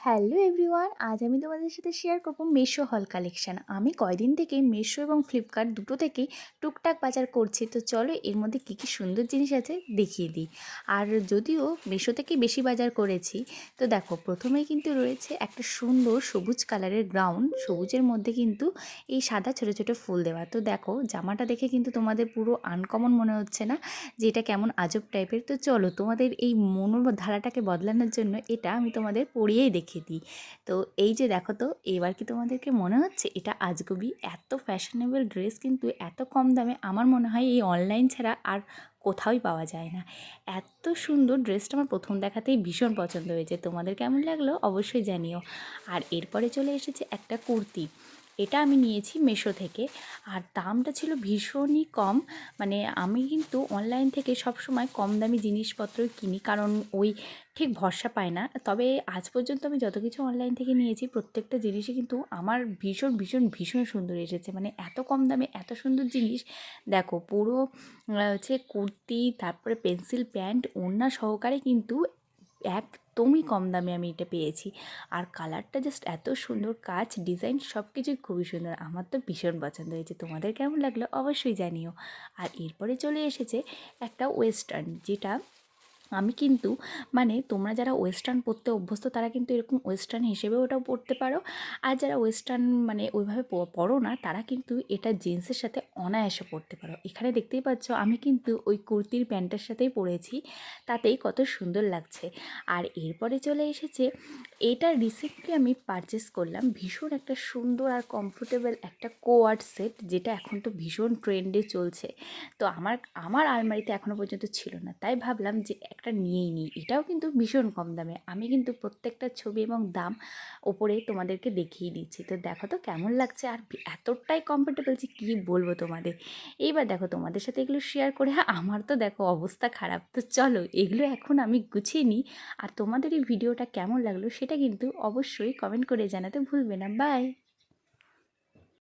Hello everyone, আজ আমি তোমাদের সাথে শেয়ার করব মিশো হল কালেকশান। আমি কয়দিন থেকে মিশো এবং ফ্লিপকার্ট দুটো থেকেই টুকটাক বাজার করছি। তো চলো এর মধ্যে কী কী সুন্দর জিনিস আছে দেখিয়ে দিই। আর যদিও মিশো থেকেই বেশি বাজার করেছি, তো দেখো প্রথমেই কিন্তু রয়েছে একটা সুন্দর সবুজ কালারের গ্রাউন্ড, সবুজের মধ্যে কিন্তু এই সাদা ছোটো ছোটো ফুল দেওয়া। তো দেখো জামাটা দেখে কিন্তু তোমাদের পুরো আনকমন মনে হচ্ছে না যে এটা কেমন আজব টাইপের? তো চলো তোমাদের এই মনোধারাটাকে বদলানোর জন্য এটা আমি তোমাদের পরিয়েই দেখিয়ে দিই। তো এই যে দেখো, তো এবার কি তোমাদেরকে মনে হচ্ছে এটা আজগুবি? এত ফ্যাশনেবল ড্রেস কিন্তু এত কম দামে আমার মনে হয় এই অনলাইন ছাড়া আর কোথাওই পাওয়া যায় না। এত সুন্দর ড্রেসটা আমার প্রথম দেখাতেই ভীষণ পছন্দ হয়েছে। তোমাদের কেমন লাগলো অবশ্যই জানিও। আর এরপরে চলে এসেছে একটা কুর্তি। এটা আমি নিয়েছি মিশো থেকে, আর দামটা ছিল ভীষণই কম। মানে আমি কিন্তু অনলাইন থেকে সবসময় কম দামি জিনিসপত্রই কিনি, কারণ ওই ঠিক ভরসা পায় না। তবে আজ পর্যন্ত আমি যত কিছু অনলাইন থেকে নিয়েছি প্রত্যেকটা জিনিসই কিন্তু আমার ভীষণ ভীষণ ভীষণ সুন্দর এসেছে। মানে এত কম দামে এত সুন্দর জিনিস। দেখো পুরো হচ্ছে কুর্তি, তারপরে পেন্সিল প্যান্ট, ওড়না সহকারে কিন্তু একদমই কম দামে আমি এটা পেয়েছি। আর কালারটা জাস্ট এত সুন্দর, কাজ ডিজাইন সব কিছুই খুবই সুন্দর। আমার তো ভীষণ পছন্দ হয়েছে। তোমাদের কেমন লাগলো অবশ্যই জানিও। আর এরপরে চলে এসেছে একটা ওয়েস্টার্ন, যেটা আমি কিন্তু মানে তোমরা যারা ওয়েস্টার্ন পরতে অভ্যস্ত তারা কিন্তু এরকম ওয়েস্টার্ন হিসেবেও ওটাও পরতে পারো। আর যারা ওয়েস্টার্ন মানে ওইভাবে পরো না, তারা কিন্তু এটা জিন্সের সাথে অনায়াসে পরতে পারো। এখানে দেখতেই পাচ্ছ আমি কিন্তু ওই কুর্তির প্যান্টের সাথেই পরেছি, তাতেই কত সুন্দর লাগছে। আর এরপরে চলে এসেছে এটা রিসেন্টলি আমি পারচেস করলাম, ভীষণ একটা সুন্দর আর কমফোর্টেবল একটা কোয়ার্ড সেট, যেটা এখন তো ভীষণ ট্রেন্ডে চলছে। তো আমার আমার আলমারিতে এখনও পর্যন্ত ছিল না, তাই ভাবলাম যে একটা নিয়েই নিই। এটাও কিন্তু ভীষণ কম দামে। আমি কিন্তু প্রত্যেকটা ছবি এবং দাম ওপরে তোমাদেরকে দেখিয়ে দিচ্ছি। তো দেখো তো কেমন লাগছে, আর এতটাই কমফোর্টেবল যে কী বলবো তোমাদের। এইবার দেখো তোমাদের সাথে এগুলো শেয়ার করে আমার তো দেখো অবস্থা খারাপ। তো চলো এগুলো এখন আমি গুছিয়ে নিই। আর তোমাদের এই ভিডিওটা কেমন লাগলো সেটা কিন্তু অবশ্যই কমেন্ট করে জানাতে ভুলবে না। বাই।